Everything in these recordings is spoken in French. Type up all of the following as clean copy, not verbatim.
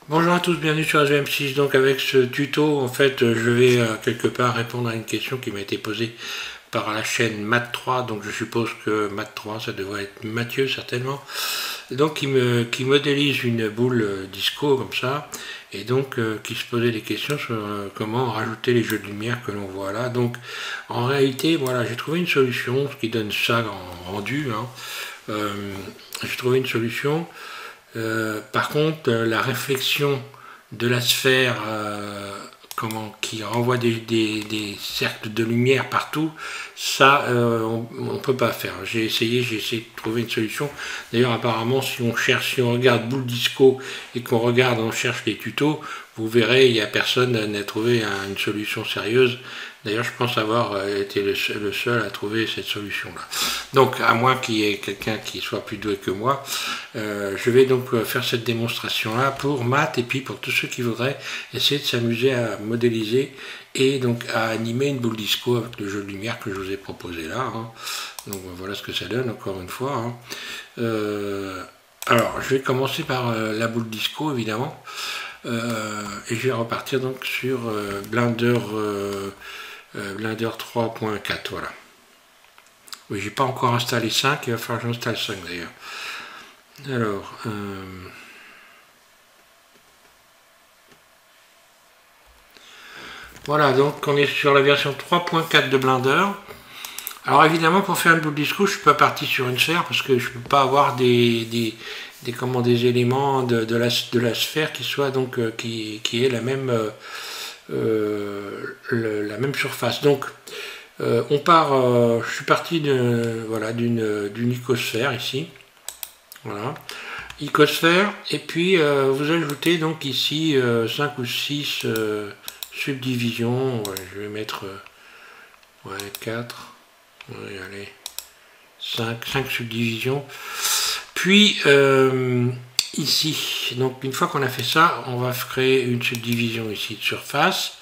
Bonjour à tous, bienvenue sur SVM6. Donc avec ce tuto, en fait, je vais quelque part répondre à une question qui m'a été posée par la chaîne Math3. Donc je suppose que Math3, ça devrait être Mathieu certainement. Donc qui modélise une boule disco comme ça, et donc qui se posait des questions sur comment rajouter les jeux de lumière que l'on voit là. Donc en réalité, voilà, j'ai trouvé une solution, ce qui donne ça en rendu. J'ai trouvé une solution. Par contre, la réflexion de la sphère qui renvoie des cercles de lumière partout, ça, on ne peut pas faire. J'ai essayé de trouver une solution. D'ailleurs, apparemment, si on regarde Boule Disco et on cherche les tutos, vous verrez, il n'y a personne n'a trouvé une solution sérieuse. D'ailleurs, je pense avoir été le seul à trouver cette solution-là. Donc, à moins qu'il y ait quelqu'un qui soit plus doué que moi, je vais donc faire cette démonstration-là pour maths et puis pour tous ceux qui voudraient essayer de s'amuser à modéliser et donc à animer une boule disco avec le jeu de lumière que je vous ai proposé là. Donc, voilà ce que ça donne, encore une fois. Alors, je vais commencer par la boule disco, évidemment. Et je vais repartir donc sur Blender 3.4, voilà. Oui, j'ai pas encore installé 5, il va falloir que j'installe 5 d'ailleurs. Alors, voilà, donc on est sur la version 3.4 de Blender. Alors évidemment, pour faire une boule disco, je suis pas parti sur une sphère parce que je peux pas avoir des éléments de la sphère qui soit donc qui ait la même surface. Donc je suis parti d'une icosphère ici, voilà, icosphère, et puis vous ajoutez donc ici 5 ou 6 subdivisions. Ouais, je vais mettre 4, ouais, allez, 5 subdivisions. Puis ici, donc une fois qu'on a fait ça, on va créer une subdivision ici de surface.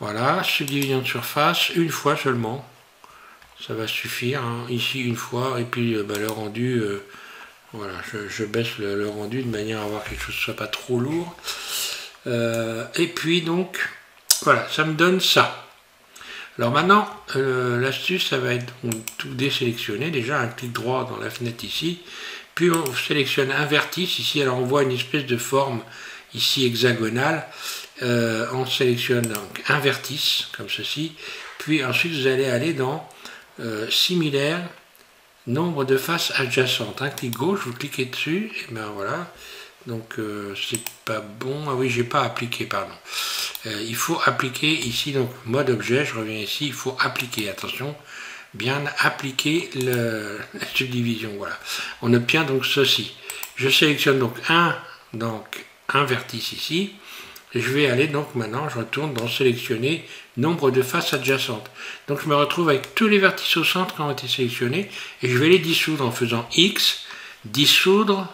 Voilà, subdivision de surface, une fois seulement, ça va suffire, ici une fois, et puis le rendu, voilà, je baisse le rendu de manière à avoir quelque chose qui ne soit pas trop lourd. Et puis donc, voilà, ça me donne ça. Alors maintenant, l'astuce, ça va être tout désélectionner, déjà un clic droit dans la fenêtre ici, puis on sélectionne un vertice ici, alors on voit une espèce de forme ici hexagonale. On sélectionne donc un vertice comme ceci, puis ensuite vous allez aller dans similaire, nombre de faces adjacentes. Un clic gauche, vous cliquez dessus, et ben voilà. Donc c'est pas bon. Ah oui, j'ai pas appliqué, pardon. Il faut appliquer ici, donc mode objet, je reviens ici, il faut appliquer, attention, bien appliquer la subdivision. Voilà. On obtient donc ceci. Je sélectionne donc un vertice ici. Et je vais aller donc maintenant, je retourne dans sélectionner nombre de faces adjacentes. Donc je me retrouve avec tous les vertices au centre qui ont été sélectionnés et je vais les dissoudre en faisant X, dissoudre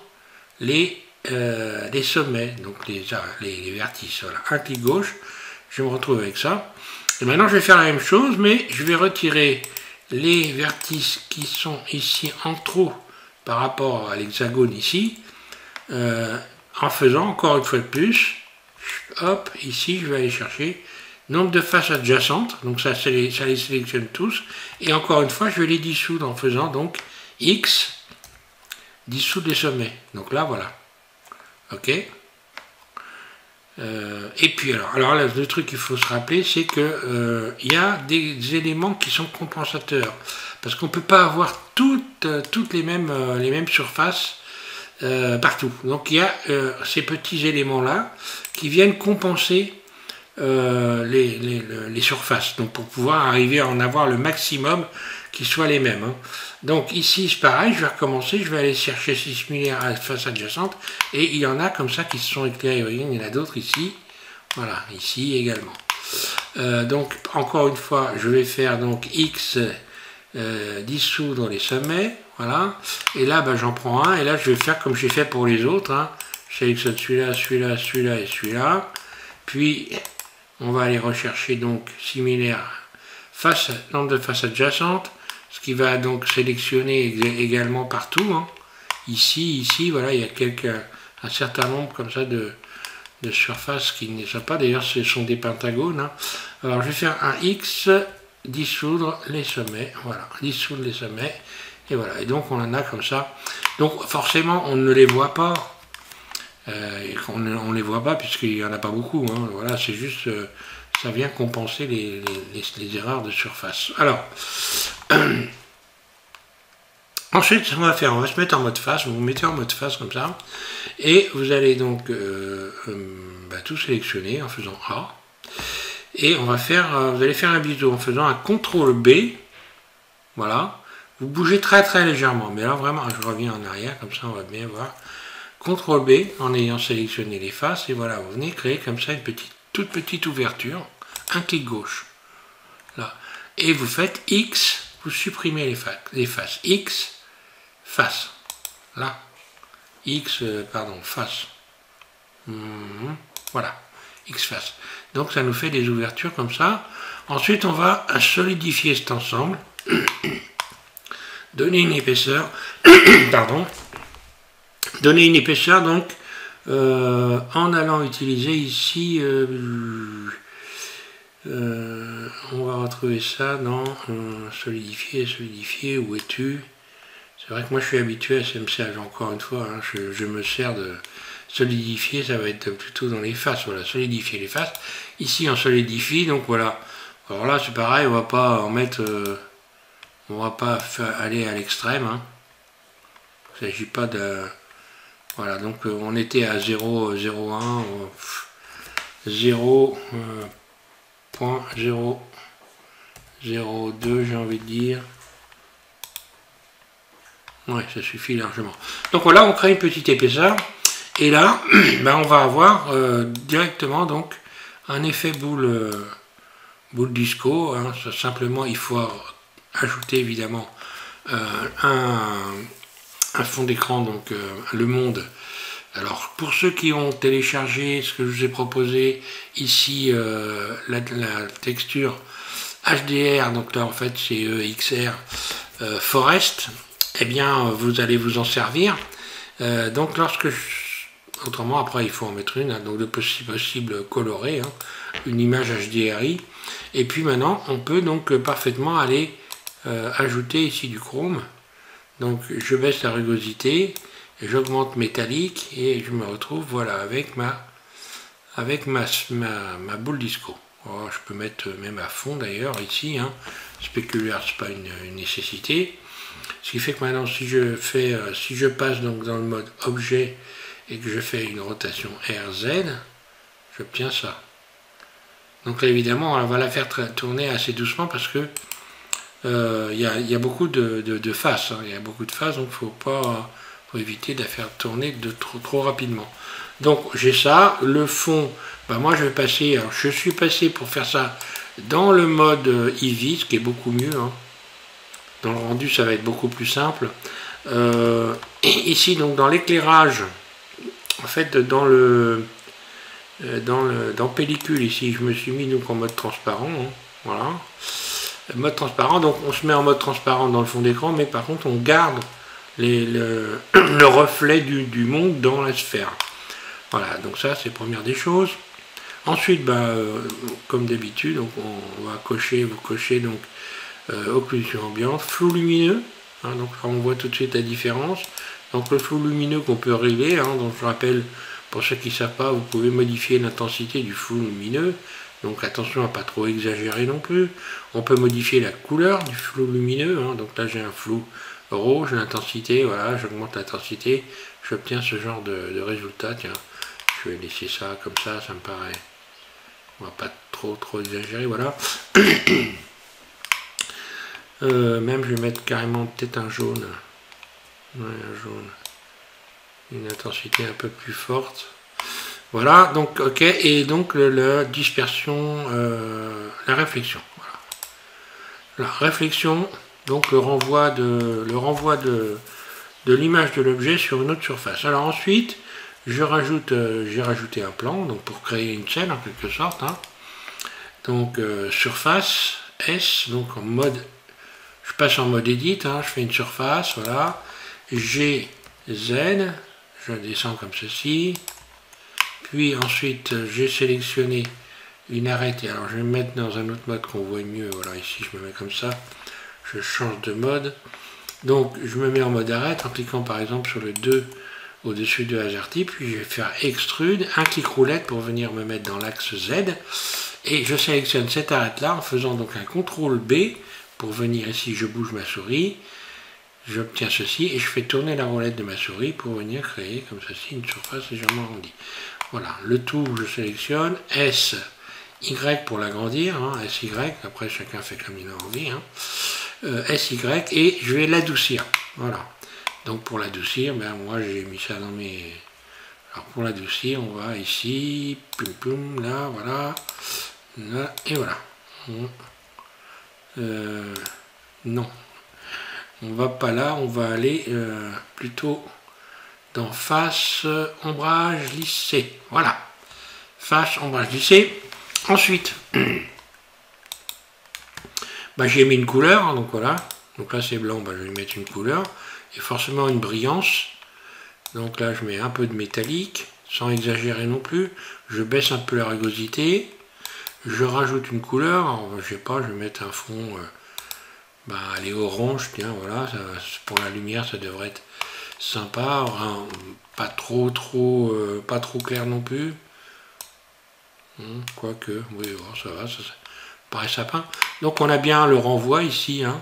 les sommets, donc les vertices. Voilà, un clic gauche, je me retrouve avec ça. Et maintenant je vais faire la même chose, mais je vais retirer les vertices qui sont ici en trop par rapport à l'hexagone ici, en faisant encore une fois de plus. Hop, ici je vais aller chercher nombre de faces adjacentes, donc ça les sélectionne tous, et encore une fois je vais les dissoudre en faisant donc X, dissoudre les sommets, donc là voilà, ok. Et puis alors là, le truc qu'il faut se rappeler, c'est que il y a des éléments qui sont compensateurs, parce qu'on ne peut pas avoir toutes les mêmes surfaces partout. Donc il y a ces petits éléments là qui viennent compenser les surfaces, donc pour pouvoir arriver à en avoir le maximum qui soient les mêmes. Donc ici c'est pareil, je vais recommencer, je vais aller chercher ces similaires à la face adjacente, et il y en a comme ça qui se sont éclairés, il y en a d'autres ici, voilà, ici également. Donc encore une fois, je vais faire donc X, dissoudre les sommets, voilà, et là j'en prends un, et là je vais faire comme j'ai fait pour les autres, je sélectionne celui-là, celui-là, celui-là et celui-là, puis on va aller rechercher donc similaire nombre de faces adjacentes, ce qui va donc sélectionner également partout, ici, voilà, il y a un certain nombre comme ça de de surface qui ne sont pas, d'ailleurs ce sont des pentagones. Hein. Alors je vais faire un X, dissoudre les sommets, voilà, dissoudre les sommets, et voilà, et donc on en a comme ça. Donc forcément on ne les voit pas, on ne les voit pas puisqu'il n'y en a pas beaucoup, hein. Voilà, c'est juste, ça vient compenser les erreurs de surface. Alors, ensuite, ce qu'on va faire, on va se mettre en mode face, vous vous mettez en mode face comme ça, et vous allez donc tout sélectionner en faisant A, et on va faire, vous allez faire un biseau en faisant un CTRL B, voilà, vous bougez très très légèrement, mais là vraiment, je reviens en arrière, comme ça on va bien voir, CTRL B en ayant sélectionné les faces, et voilà, vous venez créer comme ça une toute petite ouverture, un clic gauche, là, et vous faites X, vous supprimez les faces, X, face, là, X, pardon, face, voilà, X face. Donc ça nous fait des ouvertures comme ça. Ensuite on va solidifier cet ensemble, donner une épaisseur, pardon, donner une épaisseur donc en allant utiliser ici, on va retrouver ça dans solidifier, où es-tu? C'est vrai que moi je suis habitué à SMCH, encore une fois, hein, je me sers de solidifier, ça va être plutôt dans les faces, voilà, solidifier les faces. Ici on solidifie, donc voilà. Alors là c'est pareil, on va pas en mettre, on va pas aller à l'extrême, hein. Il ne s'agit pas de... Voilà, donc on était à 0,01, 0.002, j'ai envie de dire. Ouais, ça suffit largement. Donc voilà, on crée une petite épaisseur. Et là, on va avoir directement donc un effet boule disco. Hein. Simplement, il faut ajouter évidemment un fond d'écran, donc le monde. Alors, pour ceux qui ont téléchargé ce que je vous ai proposé ici, la texture HDR, donc là en fait c'est EXR Forest, eh bien vous allez vous en servir. Donc autrement après il faut en mettre une, hein, donc de possible colorée, hein, une image HDRI. Et puis maintenant on peut donc parfaitement aller ajouter ici du chrome. Donc je baisse la rugosité, j'augmente métallique et je me retrouve voilà avec ma boule disco. Oh, je peux mettre même à fond d'ailleurs ici, hein. Spéculaire, c'est pas une nécessité. Ce qui fait que maintenant si je passe donc dans le mode objet et que je fais une rotation RZ, j'obtiens ça. Donc là évidemment on va la faire tourner assez doucement parce que il y a beaucoup de faces, hein. Il y a beaucoup de faces, donc faut éviter de la faire tourner trop rapidement. Donc j'ai ça, le fond, moi je vais passer, alors je suis passé pour faire ça dans le mode Eevee, ce qui est beaucoup mieux, hein. Dans le rendu ça va être beaucoup plus simple. Ici donc dans l'éclairage, en fait dans pellicule ici, je me suis mis donc en mode transparent, hein, voilà. Mode transparent, donc on se met en mode transparent dans le fond d'écran, mais par contre on garde le reflet du monde dans la sphère. Voilà, donc ça c'est la première des choses. Ensuite, comme d'habitude, on va vous cochez donc occlusion ambiante, flou lumineux, hein, donc là, on voit tout de suite la différence. Donc le flou lumineux qu'on peut régler, hein, donc je rappelle, pour ceux qui ne savent pas, vous pouvez modifier l'intensité du flou lumineux. Donc attention à pas trop exagérer non plus. On peut modifier la couleur du flou lumineux, hein, donc là j'ai un flou rouge, l'intensité, voilà, j'augmente l'intensité, j'obtiens ce genre de résultat. Tiens, je vais laisser ça comme ça me paraît, on va pas trop exagérer, voilà. Même je vais mettre carrément peut-être un jaune, ouais, un jaune, une intensité un peu plus forte. Voilà, donc ok, et donc la dispersion, la réflexion, voilà. La réflexion, donc le renvoi de l'image de l'objet sur une autre surface. Alors ensuite, j'ai rajouté un plan, donc pour créer une scène en quelque sorte, hein. Donc surface S, donc en mode, je passe en mode edit, hein, je fais une surface, voilà, G, Z, je descends comme ceci, Puis ensuite, j'ai sélectionné une arête. Et alors, je vais me mettre dans un autre mode qu'on voit mieux. Voilà, ici, je me mets comme ça. Je change de mode. Donc, je me mets en mode arête en cliquant par exemple sur le 2 au-dessus de AZERTY. Puis, je vais faire extrude, un clic roulette pour venir me mettre dans l'axe Z. Et je sélectionne cette arête-là en faisant donc un CTRL B pour venir ici, je bouge ma souris. J'obtiens ceci et je fais tourner la roulette de ma souris pour venir créer comme ceci une surface légèrement arrondie. Voilà, le tout je sélectionne, S, Y pour l'agrandir, hein, SY, après chacun fait comme il a envie, hein, SY, et je vais l'adoucir. Voilà, donc pour l'adoucir, ben, moi j'ai mis ça dans mes... Alors pour l'adoucir, on va ici, pum pum, là, voilà, là, et voilà. Non. On va pas là, on va aller plutôt dans face, ombrage, lissé. Voilà. Face, ombrage, lissé. Ensuite, bah, j'ai mis une couleur, hein, donc voilà. Donc là c'est blanc, bah, je vais mettre une couleur. Et forcément une brillance. Donc là je mets un peu de métallique, sans exagérer non plus. Je baisse un peu la rugosité. Je rajoute une couleur. Alors, je sais pas, je vais mettre un fond... bah, elle est orange, tiens, voilà, ça, pour la lumière ça devrait être sympa, hein, pas trop clair non plus, quoique, oui, bon, ça va, ça paraît sympa. Donc on a bien le renvoi ici, hein,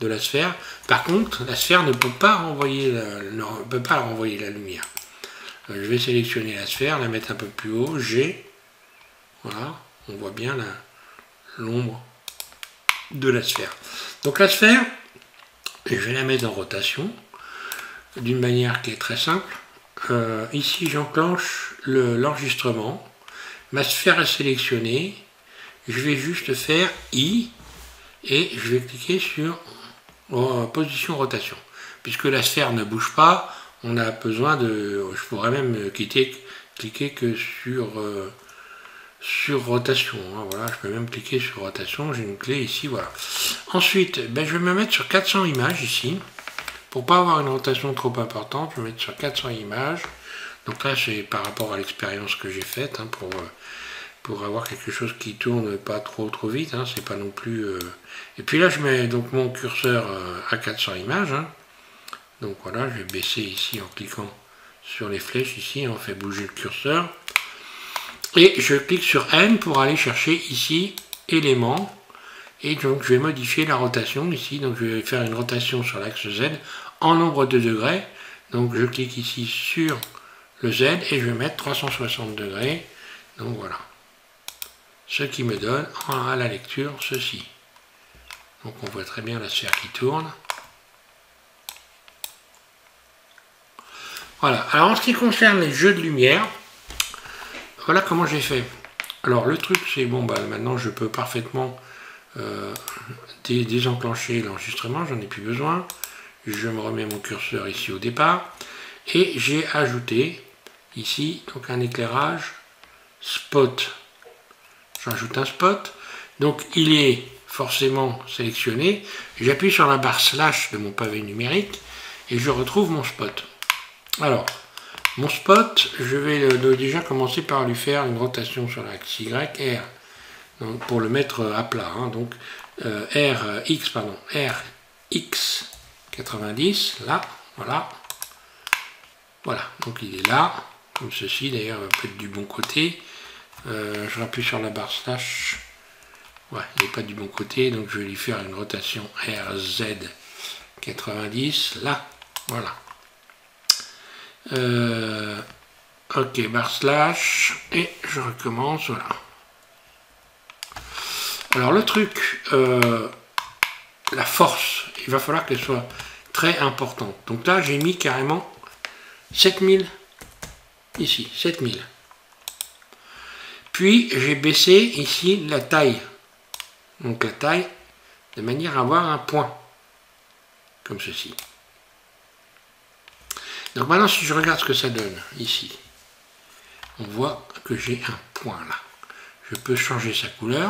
de la sphère. Par contre, la sphère ne peut pas renvoyer la lumière. Je vais sélectionner la sphère, la mettre un peu plus haut, G, voilà, on voit bien l'ombre de la sphère. Donc la sphère, je vais la mettre en rotation d'une manière qui est très simple. Ici j'enclenche l'enregistrement. Ma sphère est sélectionnée. Je vais juste faire I et je vais cliquer sur position rotation. Puisque la sphère ne bouge pas, on a besoin de... Je pourrais même cliquer que sur rotation, hein, voilà, je peux même cliquer sur rotation, j'ai une clé ici, voilà. Ensuite, ben, je vais me mettre sur 400 images ici, pour pas avoir une rotation trop importante, je vais mettre sur 400 images, donc là c'est par rapport à l'expérience que j'ai faite, hein, pour avoir quelque chose qui tourne pas trop vite, hein, c'est pas non plus... Et puis là je mets donc mon curseur à 400 images, hein. Donc voilà, je vais baisser ici en cliquant sur les flèches ici, on fait bouger le curseur. Et je clique sur N pour aller chercher ici éléments. Et donc je vais modifier la rotation ici. Donc je vais faire une rotation sur l'axe Z en nombre de degrés. Donc je clique ici sur le Z et je vais mettre 360 degrés. Donc voilà. Ce qui me donne à la lecture ceci. Donc on voit très bien la sphère qui tourne. Voilà. Alors en ce qui concerne les jeux de lumière, voilà comment j'ai fait. Alors le truc c'est bon, bah maintenant je peux parfaitement désenclencher l'enregistrement, j'en ai plus besoin. Je me remets mon curseur ici au départ et j'ai ajouté ici donc un éclairage spot. J'ajoute un spot, donc il est forcément sélectionné. J'appuie sur la barre slash de mon pavé numérique et je retrouve mon spot. Alors mon spot, je vais déjà commencer par lui faire une rotation sur l'axe Y, R, donc pour le mettre à plat. Hein, donc RX 90, là, voilà. Voilà, donc il est là, comme ceci, d'ailleurs, peut-être du bon côté. Je rappuie sur la barre slash. Ouais, il n'est pas du bon côté, donc je vais lui faire une rotation RZ 90, là, voilà. Ok, barre slash, et je recommence, voilà. Alors le truc, la force, il va falloir qu'elle soit très importante. Donc là, j'ai mis carrément 7000, ici, 7000. Puis j'ai baissé ici la taille. Donc la taille, de manière à avoir un point, comme ceci. Donc maintenant, si je regarde ce que ça donne, ici, on voit que j'ai un point là. Je peux changer sa couleur.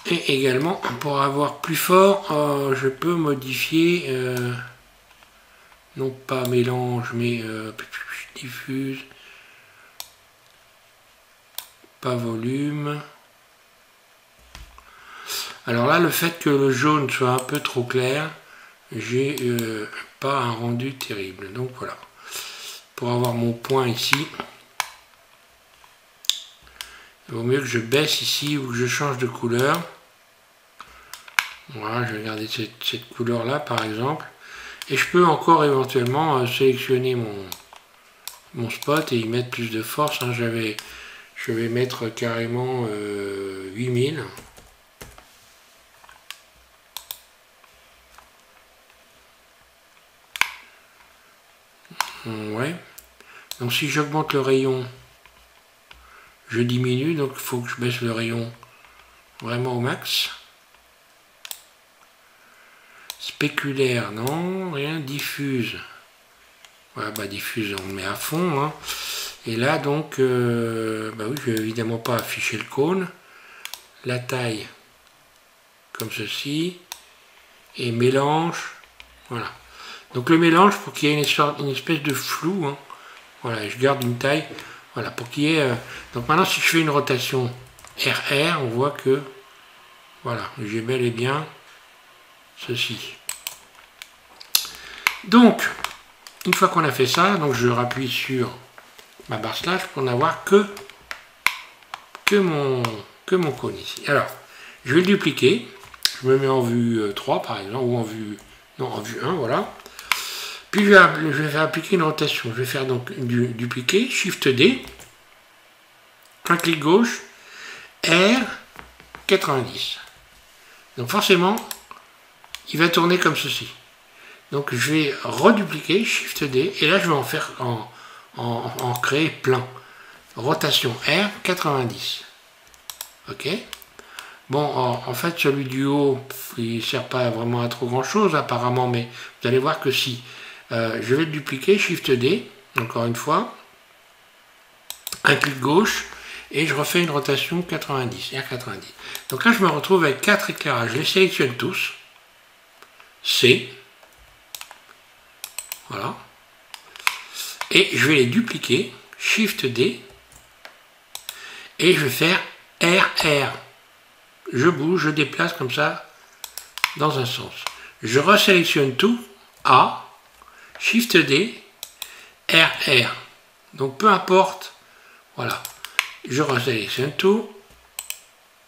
Et également, pour avoir plus fort, je peux modifier non pas mélange, mais diffuse, pas volume. Alors là, le fait que le jaune soit un peu trop clair, j'ai pas un rendu terrible. Donc voilà, pour avoir mon point ici, il vaut mieux que je baisse ici ou que je change de couleur. Voilà, je vais garder cette couleur là par exemple. Et je peux encore éventuellement sélectionner mon spot et y mettre plus de force. Hein. Je vais mettre carrément 8000. Ouais. Donc si j'augmente le rayon, je diminue. Donc il faut que je baisse le rayon vraiment au max. Spéculaire, non, rien. Diffuse. Voilà, bah diffuse, on le met à fond. Hein. Et là, donc, bah oui, je vais évidemment pas afficher le cône. La taille, comme ceci. Et mélange. Voilà. Donc le mélange, pour qu'il y ait une espèce de flou. Hein. Voilà, je garde une taille. Voilà, pour qu'il y ait... Donc maintenant, si je fais une rotation RR, on voit que... Voilà, j'ai bel et bien ceci. Donc, une fois qu'on a fait ça, donc je rappuie sur ma barre slash pour n'avoir que mon cône ici. Alors, je vais le dupliquer. Je me mets en vue 3 par exemple, ou en vue... Non, en vue 1, voilà. Puis je vais faire appliquer une rotation. Je vais faire donc dupliquer, Shift D, un clic gauche, R, 90. Donc forcément, il va tourner comme ceci. Donc je vais redupliquer, Shift D, et là je vais en faire en créer plein. Rotation R, 90. Ok. Bon, en fait, celui du haut, il ne sert pas vraiment à trop grand chose apparemment, mais vous allez voir que si. Je vais le dupliquer, Shift D, encore une fois, un clic gauche, et je refais une rotation 90, R90. Donc là, je me retrouve avec 4 éclairages. Je les sélectionne tous. C. Voilà. Et je vais les dupliquer, Shift D, et je vais faire RR. Je bouge, je déplace comme ça, dans un sens. Je resélectionne tout, A, Shift D, RR. Donc peu importe, voilà. Je resélectionne tout,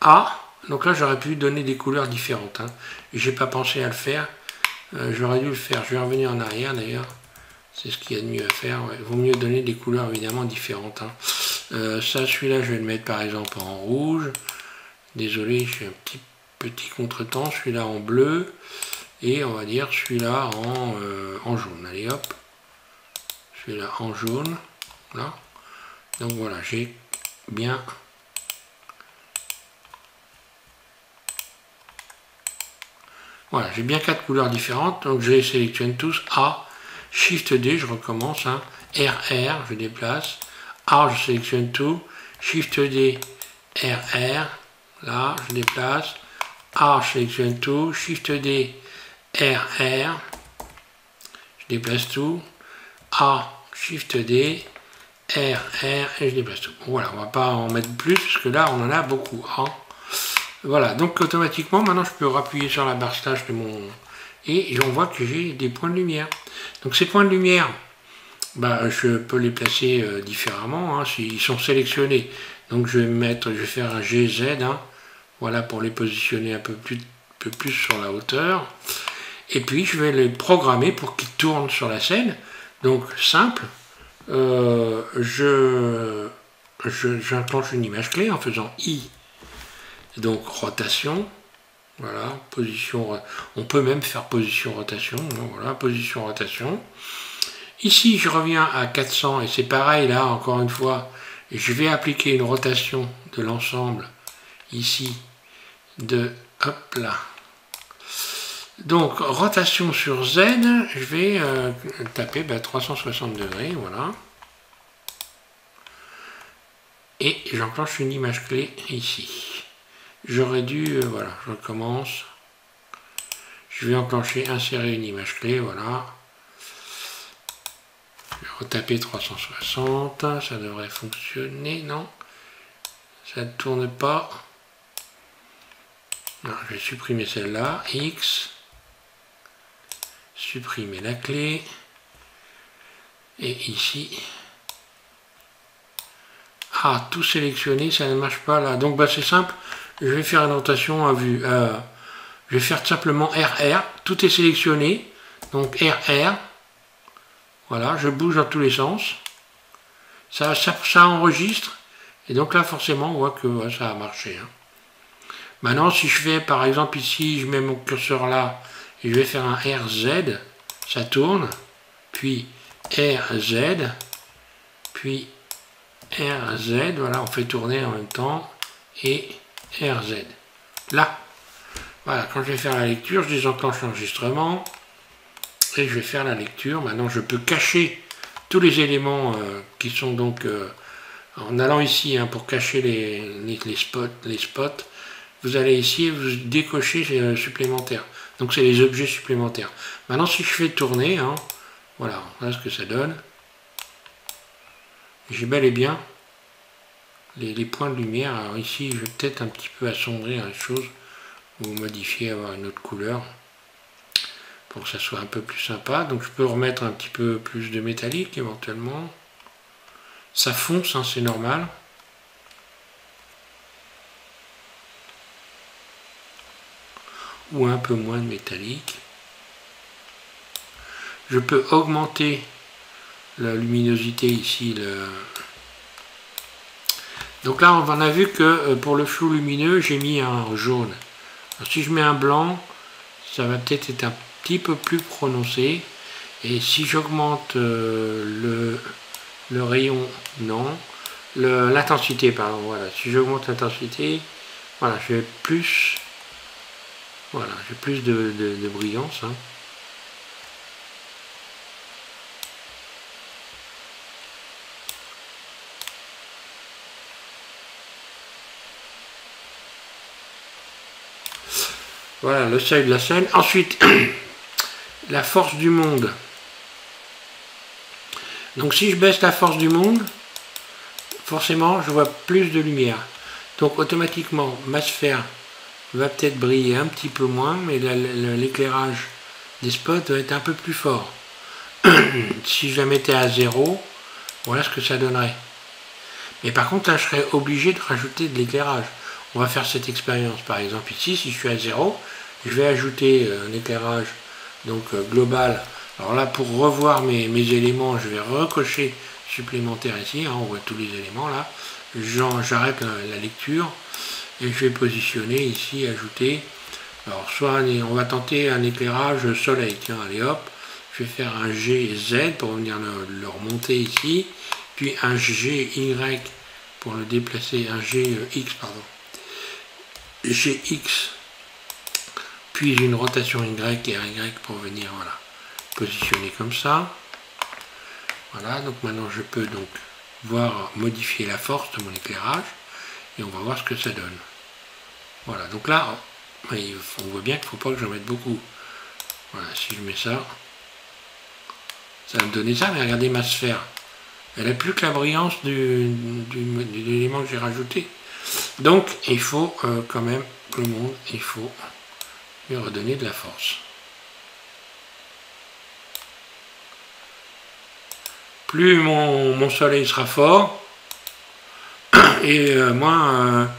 A. Donc là j'aurais pu donner des couleurs différentes. Hein. J'ai pas pensé à le faire. J'aurais dû le faire. Je vais revenir en arrière d'ailleurs. C'est ce qu'il y a de mieux à faire. Ouais. Il vaut mieux donner des couleurs évidemment différentes. Hein. Ça, celui-là, je vais le mettre par exemple en rouge. Désolé, j'ai un petit contretemps. Celui-là en bleu. Et on va dire celui-là en jaune. Allez hop. Celui-là en jaune. Voilà. Donc voilà, j'ai bien... Voilà, j'ai bien 4 couleurs différentes. Donc je les sélectionne tous. A, Shift D, je recommence. Hein. RR, je déplace. A, je sélectionne tout. Shift D, RR. Là, je déplace. A, je sélectionne tout. Shift D, RR. Je déplace tout. A, Shift D, RR, et je déplace tout. Voilà, on va pas en mettre plus, parce que là, on en a beaucoup. Hein. Voilà, donc automatiquement, maintenant, je peux appuyer sur la barre slash de mon... Et on voit que j'ai des points de lumière. Donc ces points de lumière, bah, je peux les placer différemment, hein, s'ils sont sélectionnés. Donc je vais faire un GZ, hein, voilà, pour les positionner un peu plus sur la hauteur. Et puis je vais les programmer pour qu'ils tournent sur la scène. Donc simple, j'enclenche une image clé en faisant I, donc rotation, voilà, position, on peut même faire position rotation, donc voilà, position rotation. Ici je reviens à 400 et c'est pareil là, encore une fois, je vais appliquer une rotation de l'ensemble ici de, hop là. Donc rotation sur Z, je vais taper 360 degrés, voilà. Et j'enclenche une image clé ici. J'aurais dû, voilà, je recommence. Je vais enclencher, insérer une image clé, voilà. Retaper 360, ça devrait fonctionner, non? Ça ne tourne pas. Non, je vais supprimer celle-là, X, supprimer la clé, et ici, ah, tout sélectionné, ça ne marche pas là, donc bah, c'est simple, je vais faire une notation à vue, je vais faire simplement RR, tout est sélectionné, donc RR, voilà, je bouge dans tous les sens, ça enregistre, et donc là forcément on voit que ouais, ça a marché. Hein. Maintenant si je fais par exemple ici, je mets mon curseur là, et je vais faire un RZ, ça tourne, puis RZ, puis RZ, voilà, on fait tourner en même temps, et RZ. Là, voilà, quand je vais faire la lecture, je désenclenche l'enregistrement, et je vais faire la lecture. Maintenant, je peux cacher tous les éléments qui sont donc, en allant ici, hein, pour cacher les spots, vous allez ici et vous décochez supplémentaire. Donc, c'est les objets supplémentaires. Maintenant, si je fais tourner, hein, voilà ce que ça donne. J'ai bel et bien les points de lumière. Alors ici, je vais peut-être un petit peu assombrir les choses ou modifier, avoir une autre couleur pour que ça soit un peu plus sympa. Donc je peux remettre un petit peu plus de métallique éventuellement. Ça fonce, hein, c'est normal. Ou un peu moins de métallique. Je peux augmenter la luminosité ici. Donc là, on a vu que pour le flou lumineux, j'ai mis un jaune. Alors, si je mets un blanc, ça va peut-être être un petit peu plus prononcé. Et si j'augmente le rayon, non. L'intensité, pardon, voilà. Si j'augmente l'intensité, voilà, j'ai plus, voilà, j'ai plus de brillance. Hein. Voilà le seuil de la scène. Ensuite, la force du monde. Donc si je baisse la force du monde, forcément je vois plus de lumière. Donc automatiquement ma sphère va peut-être briller un petit peu moins, mais l'éclairage des spots va être un peu plus fort. Si je la mettais à 0, voilà ce que ça donnerait. Mais par contre là je serais obligé de rajouter de l'éclairage. On va faire cette expérience par exemple ici, si je suis à 0, je vais ajouter un éclairage donc global. Alors là pour revoir mes éléments, je vais recocher supplémentaire ici, hein, on voit tous les éléments là. J'arrête la lecture et je vais positionner ici, ajouter. Alors soit on va tenter un éclairage soleil, tiens allez hop, je vais faire un GZ pour venir le remonter ici, puis un GY pour le déplacer, un GX pardon, GX, puis une rotation Y et un Y pour venir voilà, positionner comme ça. Voilà, donc maintenant je peux donc voir modifier la force de mon éclairage et on va voir ce que ça donne. Voilà, donc là on voit bien qu'il ne faut pas que j'en mette beaucoup. Voilà, si je mets ça, ça va me donner ça, mais regardez ma sphère. Elle n'a plus que la brillance de l'élément que j'ai rajouté. Donc il faut quand même que le monde, il faut lui redonner de la force. Plus mon soleil sera fort, et moins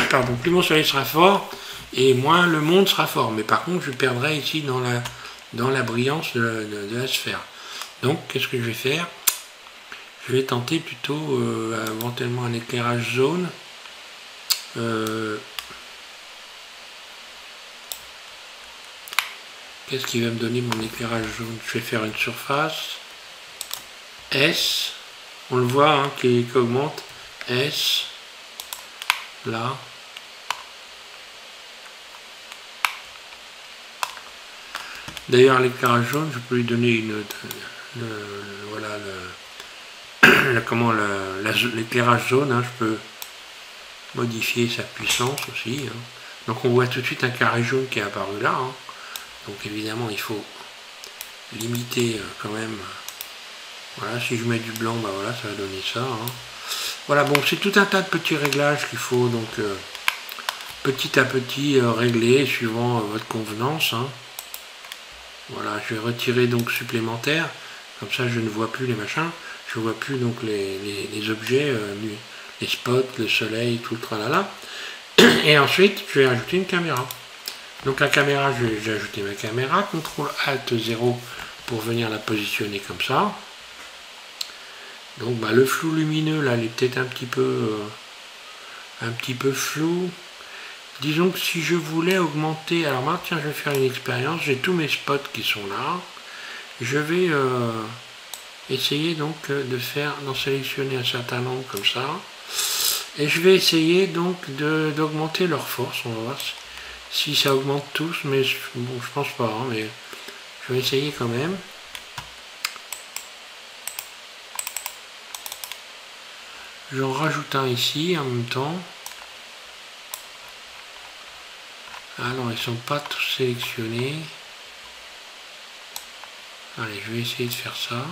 pardon, plus mon soleil sera fort, et moins le monde sera fort. Mais par contre, je perdrai ici dans la brillance de la sphère. Donc, qu'est-ce que je vais faire? Je vais tenter plutôt éventuellement un éclairage zone. Qu'est-ce qui va me donner mon éclairage jaune? Je vais faire une surface S, on le voit hein, qui augmente, S, là. D'ailleurs l'éclairage jaune, je peux lui donner voilà l'éclairage jaune, hein, je peux modifier sa puissance aussi. Hein. Donc on voit tout de suite un carré jaune qui est apparu là. Hein. Donc évidemment il faut limiter quand même Voilà, si je mets du blanc, bah voilà, ça va donner ça. Hein. Voilà, bon, c'est tout un tas de petits réglages qu'il faut donc petit à petit régler suivant votre convenance. Hein. Voilà, je vais retirer donc supplémentaire, comme ça je ne vois plus les machins, je ne vois plus donc les objets, les spots, le soleil, tout le tralala. Et ensuite, je vais ajouter une caméra. Donc la caméra, j'ai ajouté ma caméra, CTRL ALT 0 pour venir la positionner comme ça. Donc bah, le flou lumineux là, il est peut-être un petit peu flou. Disons que si je voulais augmenter, alors maintenant tiens, je vais faire une expérience, j'ai tous mes spots qui sont là. Je vais essayer donc d'en sélectionner un certain nombre comme ça. Et je vais essayer donc d'augmenter leur force, on va voir si ça augmente tous, mais bon, je pense pas, hein, mais je vais essayer quand même. J'en rajoute un ici en même temps. Ah non, ils sont pas tous sélectionnés. Allez, je vais essayer de faire ça.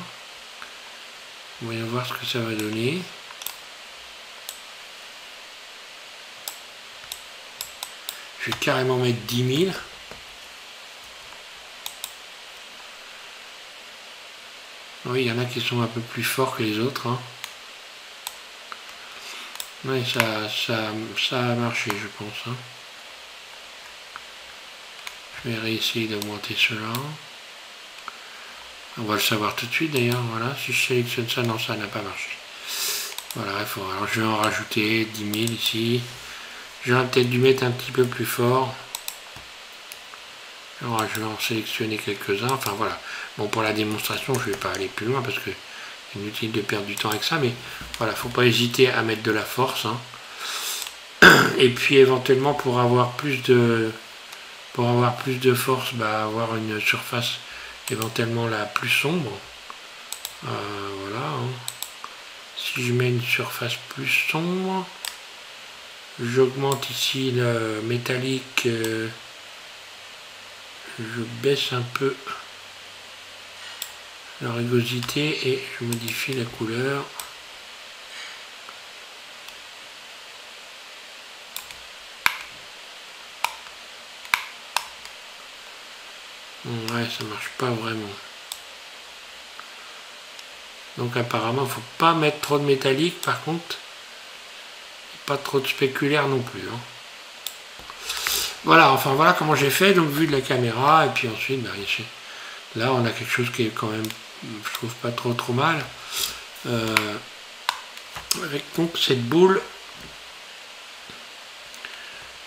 Voyons voir ce que ça va donner. Je vais carrément mettre 10 000. Oui, il y en a qui sont un peu plus forts que les autres. Hein. Oui, ça a marché, je pense. Hein. Je vais réessayer d'augmenter cela. On va le savoir tout de suite d'ailleurs. Voilà, si je sélectionne ça, non, ça n'a pas marché. Voilà, alors je vais en rajouter 10 000 ici. J'aurais peut-être dû mettre un petit peu plus fort. Alors, je vais en sélectionner quelques-uns. Enfin voilà. Bon, pour la démonstration, je ne vais pas aller plus loin parce que c'est inutile de perdre du temps avec ça. Mais voilà, faut pas hésiter à mettre de la force. Hein. Et puis éventuellement pour avoir plus de force, bah, avoir une surface éventuellement la plus sombre. Voilà. Hein. Si je mets une surface plus sombre, j'augmente ici le métallique, je baisse un peu la rugosité et je modifie la couleur. Ouais, ça marche pas vraiment. Donc apparemment, il ne faut pas mettre trop de métallique, par contre, pas trop de spéculaire non plus. Hein. Voilà, enfin voilà comment j'ai fait, donc vue de la caméra, et puis ensuite, bah, là on a quelque chose qui est quand même, je trouve pas trop mal. Avec donc cette boule,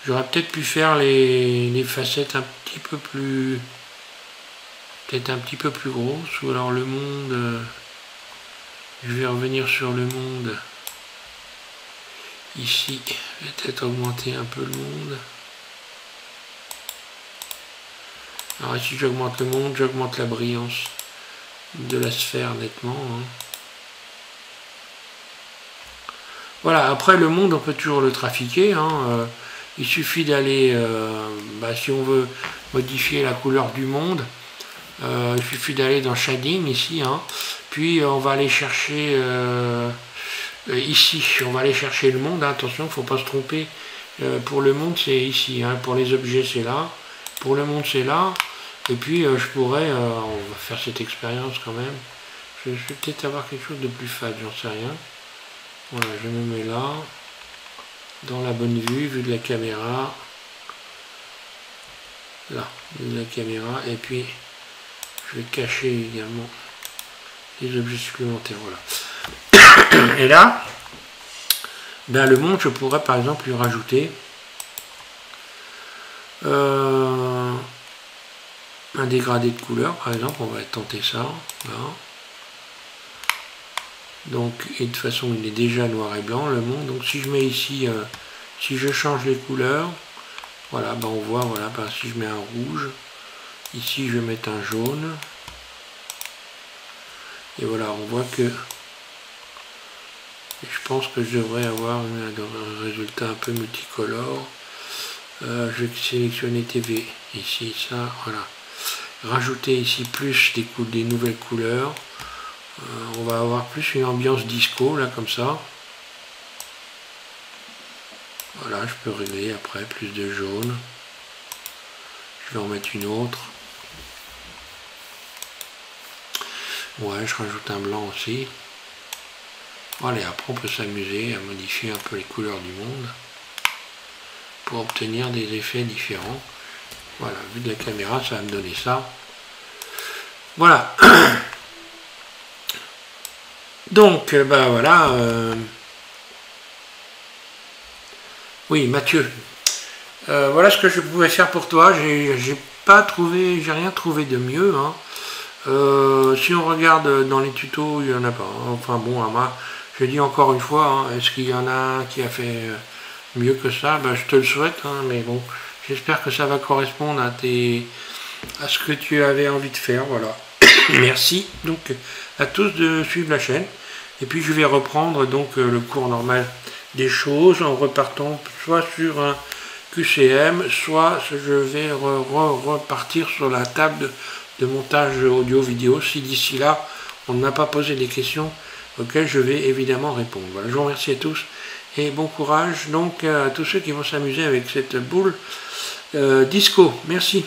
j'aurais peut-être pu faire les facettes un petit peu plus, peut-être un petit peu plus grosses, ou alors le monde, je vais revenir sur le monde. Ici, je vais peut-être augmenter un peu le monde. Alors ici, j'augmente le monde, j'augmente la brillance de la sphère nettement. Hein. Voilà, après le monde, on peut toujours le trafiquer. Hein. Il suffit d'aller, si on veut modifier la couleur du monde, il suffit d'aller dans Shading ici. Hein. Puis on va aller chercher... ici, on va aller chercher le monde, hein, attention, il ne faut pas se tromper, pour le monde c'est ici, hein, pour les objets c'est là, pour le monde c'est là, et puis je pourrais, on va faire cette expérience quand même, je vais peut-être avoir quelque chose de plus fade, j'en sais rien, voilà, je me mets là, dans la bonne vue de la caméra, là, vue de la caméra, et puis je vais cacher également les objets supplémentaires, voilà. Et là, ben le monde, je pourrais par exemple lui rajouter un dégradé de couleur, par exemple, on va tenter ça. Là. Donc, et de toute façon, il est déjà noir et blanc, le monde. Donc, si je mets ici, si je change les couleurs, voilà, ben on voit, voilà, ben si je mets un rouge, ici je vais mettre un jaune. Et voilà, on voit que je pense que je devrais avoir un résultat un peu multicolore. Je vais sélectionner TV ici, ça, voilà. Rajouter ici plus des nouvelles couleurs. On va avoir plus une ambiance disco là comme ça. Voilà, je peux régler après plus de jaune. Je vais en mettre une autre. Ouais, je rajoute un blanc aussi. Allez, après on peut s'amuser à modifier un peu les couleurs du monde pour obtenir des effets différents. Voilà, vu de la caméra, ça va me donner ça. Voilà. Donc, bah voilà. Oui, Mathieu. Voilà ce que je pouvais faire pour toi. J'ai rien trouvé de mieux. Hein. Si on regarde dans les tutos, il n'y en a pas. Hein. Enfin bon, je dis encore une fois, hein, est-ce qu'il y en a un qui a fait mieux que ça? Ben, je te le souhaite, hein, mais bon, j'espère que ça va correspondre à ce que tu avais envie de faire. Voilà. Merci donc à tous de suivre la chaîne. Et puis je vais reprendre donc le cours normal des choses en repartant soit sur un QCM, soit je vais repartir sur la table de montage audio-vidéo si d'ici là on n'a pas posé des questions auxquelles je vais évidemment répondre. Voilà, je vous remercie à tous et bon courage donc à tous ceux qui vont s'amuser avec cette boule disco. Merci.